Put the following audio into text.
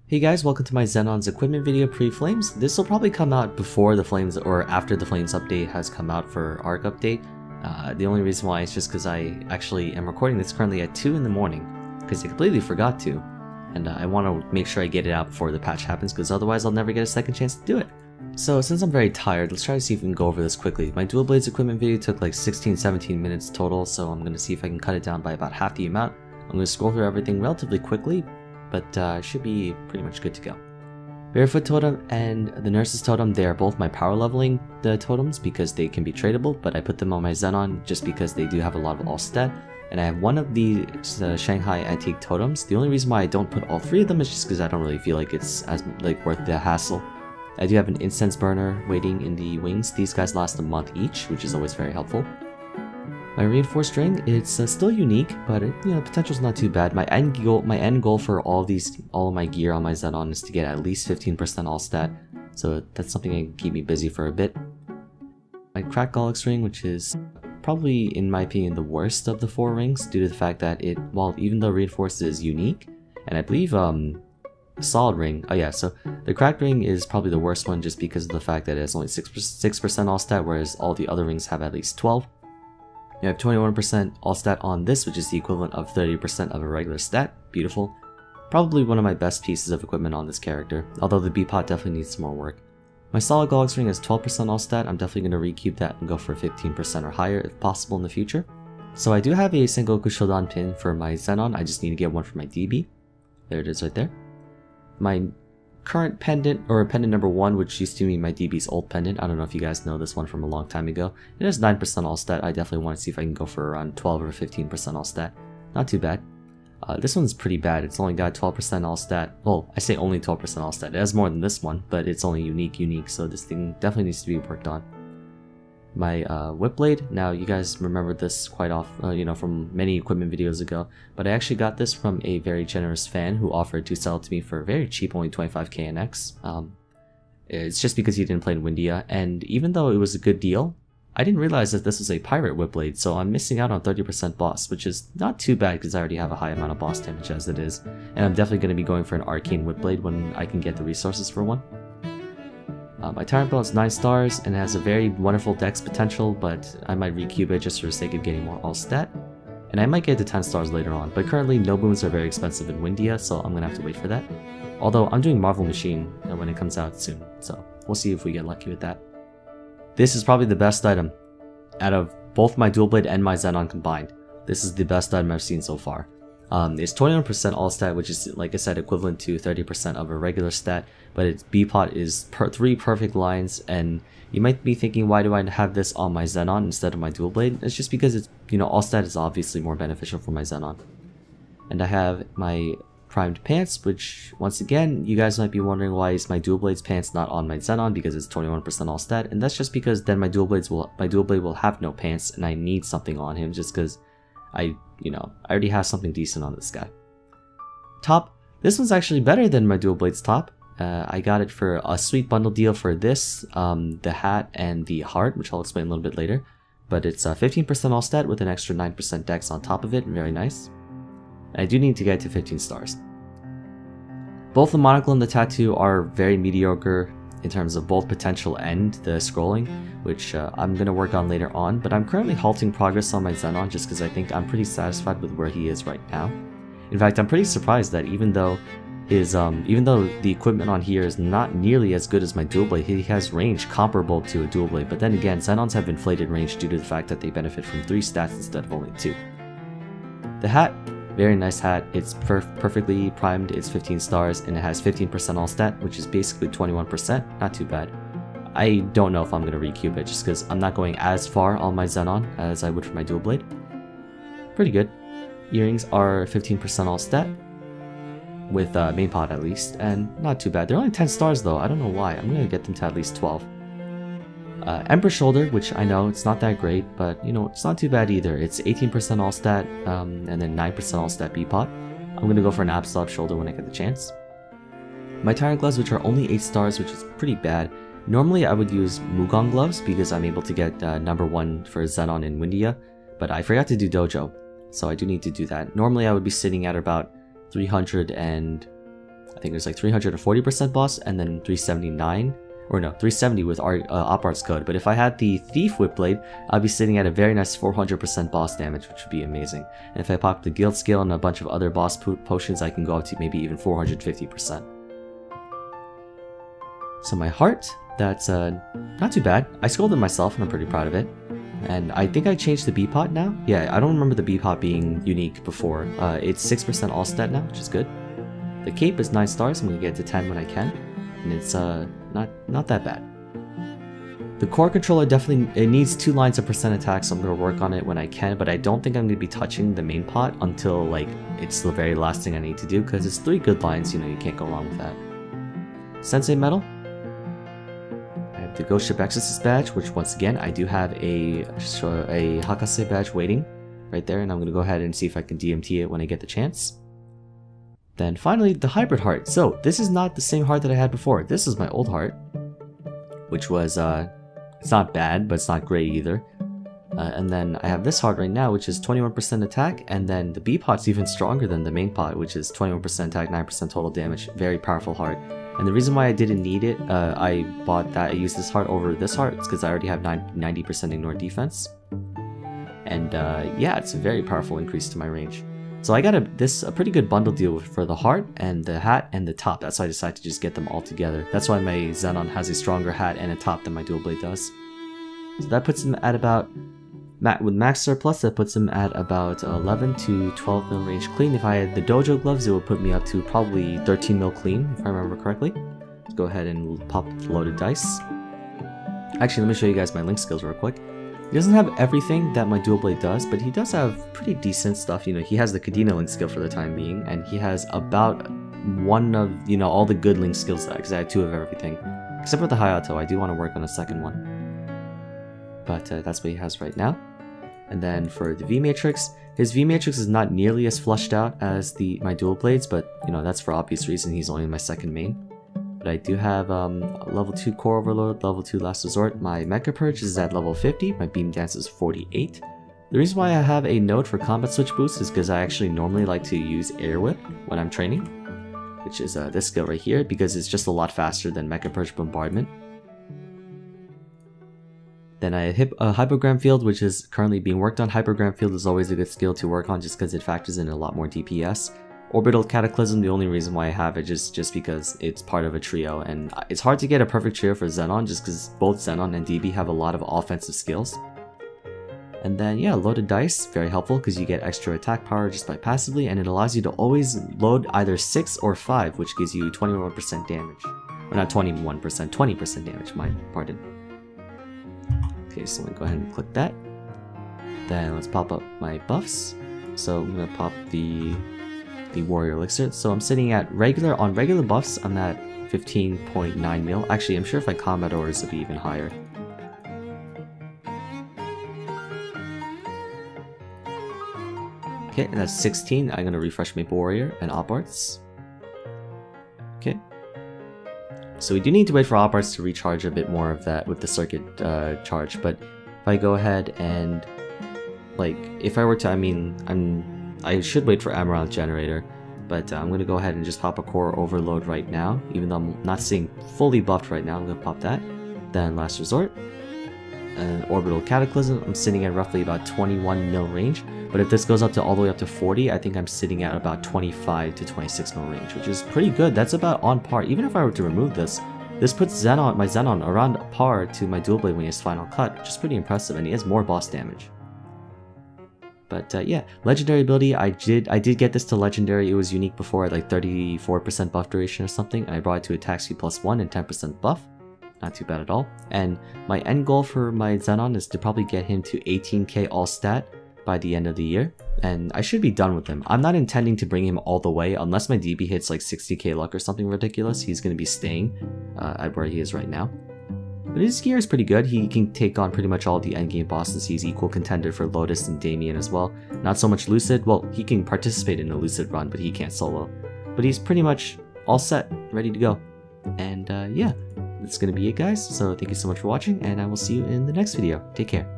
Hey guys, welcome to my Xenon's equipment video pre-Flames. This will probably come out before the Flames or after the Flames update has come out for ARC update. The only reason why is just because I actually am recording this currently at 2 in the morning because I completely forgot to. And I want to make sure I get it out before the patch happens because otherwise I'll never get a second chance to do it. So since I'm very tired, let's try to see if we can go over this quickly. My dual blades equipment video took like 16-17 minutes total, so I'm going to see if I can cut it down by about half the amount. I'm going to scroll through everything relatively quickly, but should be pretty much good to go. Barefoot Totem and the Nurse's Totem, they are both my power leveling totems because they can be tradable, but I put them on my Xenon just because they do have a lot of all stat. And I have one of the Shanghai Antique Totems. The only reason why I don't put all three of them is just because I don't really feel like it's as worth the hassle. I do have an Incense Burner waiting in the wings. These guys last a month each, which is always very helpful. My Reinforced Ring, it's still unique, but the potential's not too bad. My end goal for all of my gear on my Xenon is to get at least 15% all stat, so that's something that can keep me busy for a bit. My Cracked Gollix Ring, which is probably, in my opinion, the worst of the 4 rings, due to the fact that even though Reinforced is unique, and I believe Solid Ring, oh yeah, so the Cracked Ring is probably the worst one just because of the fact that it has only 6% all stat, whereas all the other rings have at least 12. You have 21% all stat on this, which is the equivalent of 30% of a regular stat. Beautiful. Probably one of my best pieces of equipment on this character, although the B-pot definitely needs some more work. My Solid Gollix Ring has 12% all stat. I'm definitely going to recube that and go for 15% or higher if possible in the future. So I do have a Sengoku Shodan pin for my Xenon, I just need to get one for my DB. There it is right there. My current pendant, or pendant number 1, which used to be my DB's old pendant. I don't know if you guys know this one from a long time ago. It has 9% all stat. I definitely want to see if I can go for around 12 or 15% all stat. Not too bad. This one's pretty bad. It's only got 12% all stat. Well, I say only 12% all stat. It has more than this one, but it's only unique, so this thing definitely needs to be worked on. My whip blade, now you guys remember this quite often, from many equipment videos ago, but I actually got this from a very generous fan who offered to sell it to me for very cheap, only 25k NX. It's just because he didn't play in Windia, and even though it was a good deal, I didn't realize that this was a pirate whip blade, so I'm missing out on 30% boss, which is not too bad because I already have a high amount of boss damage as it is, and I'm definitely going to be going for an arcane whip blade when I can get the resources for one. My Tyrant Belt is 9 stars and has a very wonderful dex potential, but I might recube it just for the sake of getting more all stat. And I might get to 10 stars later on, but currently no boons are very expensive in Windia, so I'm gonna have to wait for that. Although I'm doing Marvel Machine when it comes out soon, so we'll see if we get lucky with that. This is probably the best item out of both my dual blade and my Xenon combined. This is the best item I've seen so far. It's 21% all stat, which is, like I said, equivalent to 30% of a regular stat, but its B-pot is 3 perfect lines, and you might be thinking, why do I have this on my Xenon instead of my dual blade? It's just because it's, all stat is obviously more beneficial for my Xenon. And I have my primed pants, which, once again, you guys might be wondering why is my dual blades pants not on my Xenon, because it's 21% all stat, and that's just because then my dual blade will have no pants, and I need something on him just because I already have something decent on this guy. Top. This one's actually better than my dual blades top. I got it for a sweet bundle deal for this, the hat and the heart, which I'll explain a little bit later. But it's 15% all stat with an extra 9% dex on top of it. Very nice. And I do need to get to 15 stars. Both the monocle and the tattoo are very mediocre in terms of both potential and the scrolling, which I'm going to work on later on, but I'm currently halting progress on my Xenon just because I think I'm pretty satisfied with where he is right now. In fact, I'm pretty surprised that even though the equipment on here is not nearly as good as my dual blade, he has range comparable to a dual blade, but then again, Xenons have inflated range due to the fact that they benefit from 3 stats instead of only 2. The hat, very nice hat. It's perfectly primed, it's 15 stars, and it has 15% all stat, which is basically 21%, not too bad. I don't know if I'm going to recube it, just because I'm not going as far on my Xenon as I would for my dual blade. Pretty good. Earrings are 15% all stat, with main pot at least, and not too bad. They're only 10 stars though, I don't know why. I'm going to get them to at least 12. Emperor Shoulder, which I know it's not that great, but it's not too bad either. It's 18% all stat, and then 9% all stat B-pot. I'm going to go for an Absolute Shoulder when I get the chance. My Tyrant Gloves, which are only 8 stars, which is pretty bad. Normally I would use Mugong Gloves because I'm able to get number 1 for Xenon in Windia, but I forgot to do Dojo, so I do need to do that. Normally I would be sitting at about 300 and I think there's like 340% boss, and then 379, or no, 370 with Op Art's code. But if I had the Thief Whip Blade, I'd be sitting at a very nice 400% boss damage, which would be amazing. And if I pop the Guild Skill and a bunch of other boss potions, I can go up to maybe even 450%. So my heart, that's not too bad. I scolded myself and I'm pretty proud of it. And I think I changed the B-Pot now. Yeah, I don't remember the B-Pot being unique before. It's 6% all stat now, which is good. The cape is 9 stars, I'm going to get to 10 when I can. And it's not that bad. The core controller definitely, it needs 2 lines of percent attack, so I'm going to work on it when I can, but I don't think I'm going to be touching the main pot until like it's the very last thing I need to do, because it's 3 good lines, you know, you can't go wrong with that. Sensei Medal. I have the Ghost Ship Exorcist badge, which once again, I do have a Hakase badge waiting right there, and I'm going to go ahead and see if I can DMT it when I get the chance. Then finally, the hybrid heart. So this is not the same heart that I had before. This is my old heart, which was, it's not bad, but it's not great either. And then I have this heart right now, which is 21% attack, and then the B pot's even stronger than the main pot, which is 21% attack, 9% total damage. Very powerful heart. And the reason why I didn't need it, I used this heart over this heart, is because I already have 90% ignore defense. And yeah, it's a very powerful increase to my range. So I got a pretty good bundle deal for the heart and the hat and the top. That's why I decided to just get them all together. That's why my Xenon has a stronger hat and a top than my dual blade does. So that puts him at about, with max surplus, that puts him at about 11 to 12 mil range clean. If I had the dojo gloves, it would put me up to probably 13 mil clean, if I remember correctly. Let's go ahead and pop the loaded dice. Actually, let me show you guys my link skills real quick. He doesn't have everything that my dual blade does, but he does have pretty decent stuff. You know, he has the Kadena link skill for the time being, and he has about one of, you know, all the good link skills, because I have 2 of everything. Except for the Hayato, I do want to work on a second one. But that's what he has right now. And then for the V-Matrix, his V-Matrix is not nearly as flushed out as my dual blades, but, you know, that's for obvious reason. He's only my second main. But I do have level 2 Core Overload, level 2 Last Resort. My Mecha Purge is at level 50, my Beam Dance is 48. The reason why I have a node for Combat Switch Boost is because I actually normally like to use Air Whip when I'm training, which is this skill right here, because it's just a lot faster than Mecha Purge Bombardment. Then I have Hypergram Field, which is currently being worked on. Hypergram Field is always a good skill to work on just because it factors in a lot more DPS. Orbital Cataclysm, the only reason why I have it is just because it's part of a trio, and it's hard to get a perfect trio for Xenon just because both Xenon and DB have a lot of offensive skills. And then yeah, loaded dice, very helpful because you get extra attack power just by passively, and it allows you to always load either 6 or 5, which gives you 21% damage. Or not 21%, 20% damage, my pardon. Okay, so I'm gonna go ahead and click that. Then let's pop up my buffs. So I'm gonna pop the Warrior Elixir. So I'm sitting at regular buffs, I'm at 15.9 mil. Actually, I'm sure if I combat ores, it'll be even higher. Okay, and that's 16. I'm gonna refresh Maple Warrior and Op Arts. Okay. So we do need to wait for Op Arts to recharge a bit more of that with the circuit charge, but if I go ahead and, like, if I were to, I should wait for Amaranth Generator, but I'm going to go ahead and just pop a Core Overload right now, even though I'm not seeing fully buffed right now. I'm going to pop that. Then Last Resort. And Orbital Cataclysm, I'm sitting at roughly about 21 mil range, but if this goes up to all the way up to 40, I think I'm sitting at about 25 to 26 mil range, which is pretty good. That's about on par. Even if I were to remove this puts my Xenon around par to my dual blade when he has Final Cut, which is pretty impressive, and he has more boss damage. But yeah, legendary ability, I did get this to legendary. It was unique before at like 34% buff duration or something, and I brought it to attack speed +1 and 10% buff. Not too bad at all. And my end goal for my Xenon is to probably get him to 18k all stat by the end of the year, and I should be done with him. I'm not intending to bring him all the way unless my DB hits like 60k luck or something ridiculous. He's going to be staying at where he is right now. But his gear is pretty good. He can take on pretty much all the endgame bosses. He's equal contender for Lotus and Damien as well. Not so much Lucid. Well, he can participate in a Lucid run, but he can't solo. But he's pretty much all set, ready to go. And yeah, that's going to be it, guys. So thank you so much for watching, and I will see you in the next video. Take care.